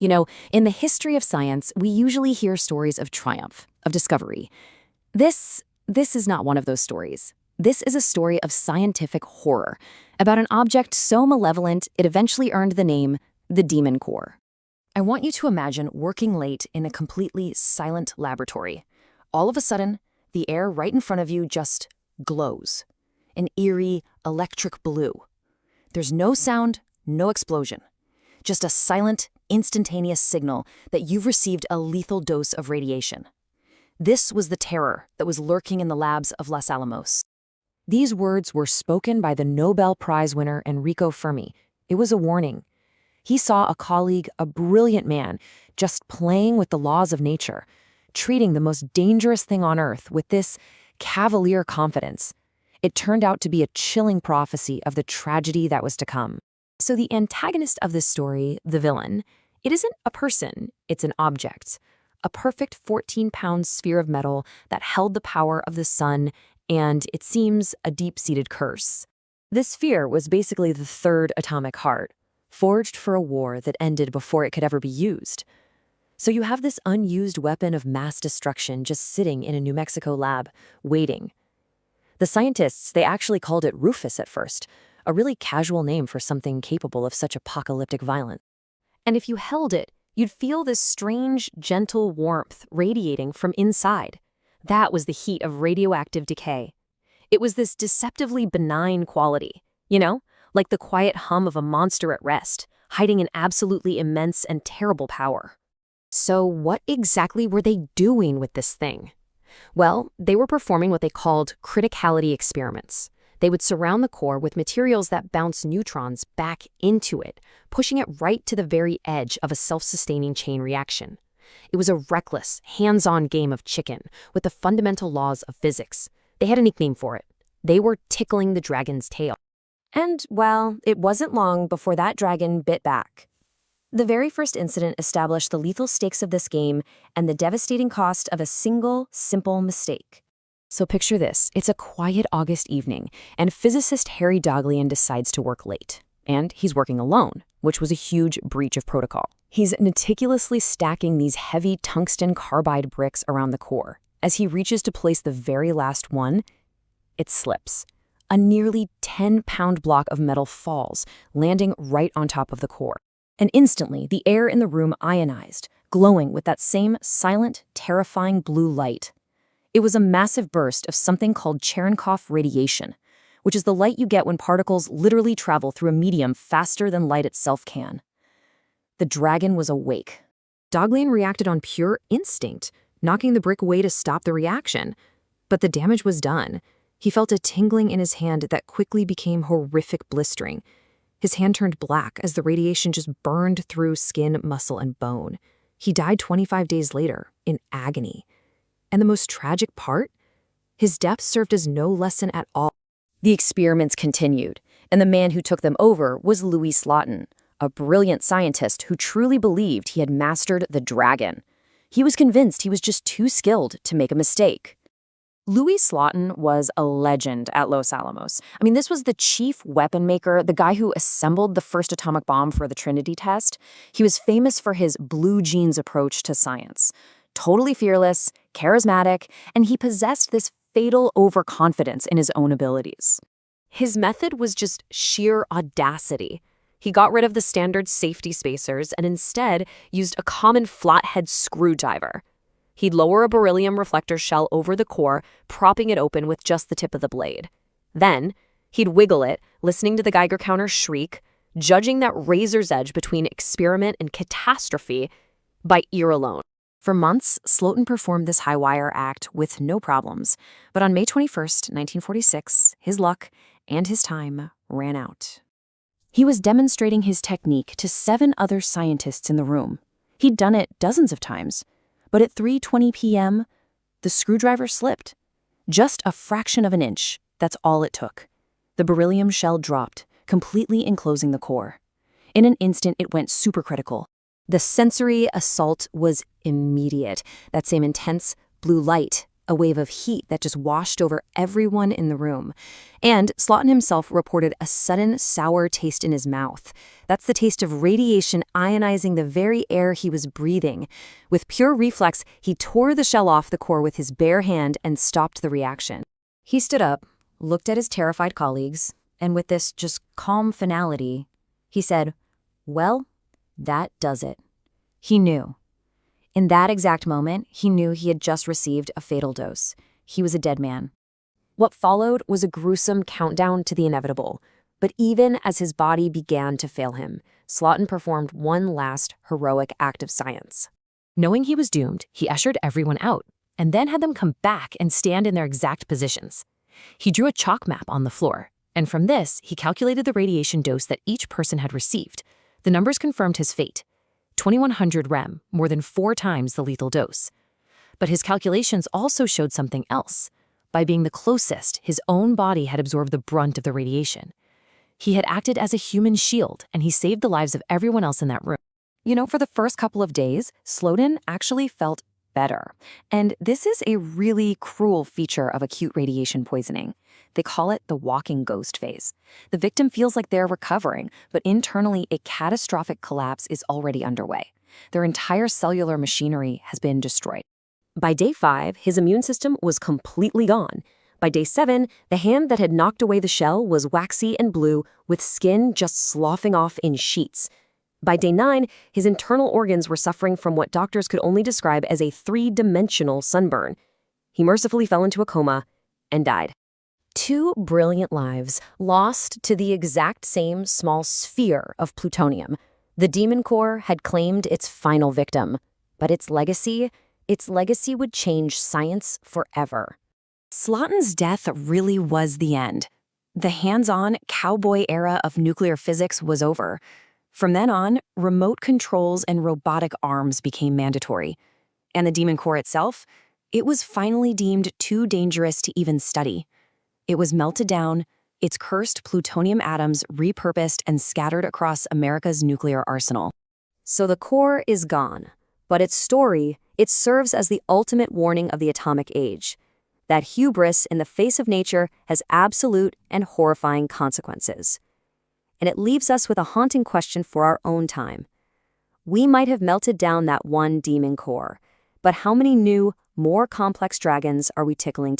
You know, in the history of science, we usually hear stories of triumph, of discovery. This is not one of those stories. This is a story of scientific horror, about an object so malevolent it eventually earned the name the Demon Core. I want you to imagine working late in a completely silent laboratory. All of a sudden, the air right in front of you just glows. An eerie, electric blue. There's no sound, no explosion. Just a silent, instantaneous signal that you've received a lethal dose of radiation. This was the terror that was lurking in the labs of Los Alamos. These words were spoken by the Nobel Prize winner Enrico Fermi. It was a warning. He saw a colleague, a brilliant man, just playing with the laws of nature, treating the most dangerous thing on Earth with this cavalier confidence. It turned out to be a chilling prophecy of the tragedy that was to come. So the antagonist of this story, the villain, it isn't a person, it's an object. A perfect 14-pound sphere of metal that held the power of the sun and, it seems, a deep-seated curse. This sphere was basically the third atomic heart, forged for a war that ended before it could ever be used. So you have this unused weapon of mass destruction just sitting in a New Mexico lab, waiting. The scientists, they actually called it Rufus at first, a really casual name for something capable of such apocalyptic violence. And if you held it, you'd feel this strange, gentle warmth radiating from inside. That was the heat of radioactive decay. It was this deceptively benign quality, like the quiet hum of a monster at rest, hiding an absolutely immense and terrible power. So what exactly were they doing with this thing? Well, they were performing what they called criticality experiments. They would surround the core with materials that bounce neutrons back into it, pushing it right to the very edge of a self-sustaining chain reaction. It was a reckless, hands-on game of chicken with the fundamental laws of physics. They had a nickname for it. They were tickling the dragon's tail. And, well, it wasn't long before that dragon bit back. The very first incident established the lethal stakes of this game and the devastating cost of a single, simple mistake. So picture this. It's a quiet August evening, and physicist Harry Daghlian decides to work late. And he's working alone, which was a huge breach of protocol. He's meticulously stacking these heavy tungsten carbide bricks around the core. As he reaches to place the very last one, it slips. A nearly 10-pound block of metal falls, landing right on top of the core. And instantly, the air in the room ionized, glowing with that same silent, terrifying blue light. It was a massive burst of something called Cherenkov radiation, which is the light you get when particles literally travel through a medium faster than light itself can. The dragon was awake. Daghlian reacted on pure instinct, knocking the brick away to stop the reaction. But the damage was done. He felt a tingling in his hand that quickly became horrific blistering. His hand turned black as the radiation just burned through skin, muscle, and bone. He died 25 days later, in agony. And the most tragic part? His death served as no lesson at all. The experiments continued, and the man who took them over was Louis Slotin, a brilliant scientist who truly believed he had mastered the dragon. He was convinced he was just too skilled to make a mistake. Louis Slotin was a legend at Los Alamos. I mean, this was the chief weapon maker, the guy who assembled the first atomic bomb for the Trinity test. He was famous for his blue jeans approach to science. Totally fearless, charismatic, and he possessed this fatal overconfidence in his own abilities. His method was just sheer audacity. He got rid of the standard safety spacers and instead used a common flathead screwdriver. He'd lower a beryllium reflector shell over the core, propping it open with just the tip of the blade. Then, he'd wiggle it, listening to the Geiger counter shriek, judging that razor's edge between experiment and catastrophe by ear alone. For months, Slotin performed this high-wire act with no problems. But on May 21st, 1946, his luck and his time ran out. He was demonstrating his technique to 7 other scientists in the room. He'd done it dozens of times. But at 3:20 p.m., the screwdriver slipped. Just a fraction of an inch, that's all it took. The beryllium shell dropped, completely enclosing the core. In an instant, it went supercritical. The sensory assault was immediate. That same intense blue light, a wave of heat that just washed over everyone in the room. And Slotin himself reported a sudden sour taste in his mouth. That's the taste of radiation ionizing the very air he was breathing. With pure reflex, he tore the shell off the core with his bare hand and stopped the reaction. He stood up, looked at his terrified colleagues, and with this just calm finality, he said, "Well, that does it." He knew. In that exact moment, he knew he had just received a fatal dose. He was a dead man. What followed was a gruesome countdown to the inevitable. But even as his body began to fail him, Slotin performed one last heroic act of science. Knowing he was doomed, he ushered everyone out, and then had them come back and stand in their exact positions. He drew a chalk map on the floor, and from this, he calculated the radiation dose that each person had received. The numbers confirmed his fate. 2100 rem, more than 4 times the lethal dose. But his calculations also showed something else. By being the closest, his own body had absorbed the brunt of the radiation. He had acted as a human shield, and he saved the lives of everyone else in that room. For the first couple of days, Slotin actually felt better. And this is a really cruel feature of acute radiation poisoning. They call it the walking ghost phase. The victim feels like they're recovering, but internally a catastrophic collapse is already underway. Their entire cellular machinery has been destroyed. By day 5, his immune system was completely gone. By day 7, the hand that had knocked away the shell was waxy and blue, with skin just sloughing off in sheets. By day 9, his internal organs were suffering from what doctors could only describe as a 3-dimensional sunburn. He mercifully fell into a coma and died. 2 brilliant lives lost to the exact same small sphere of plutonium. The Demon Core had claimed its final victim, but its legacy would change science forever. Slotin's death really was the end. The hands-on cowboy era of nuclear physics was over. From then on, remote controls and robotic arms became mandatory. And the Demon Core itself, it was finally deemed too dangerous to even study. It was melted down, its cursed plutonium atoms repurposed and scattered across America's nuclear arsenal. So the core is gone, but its story, it serves as the ultimate warning of the atomic age. That hubris in the face of nature has absolute and horrifying consequences. And it leaves us with a haunting question for our own time. We might have melted down that one demon core, but how many new, more complex dragons are we tickling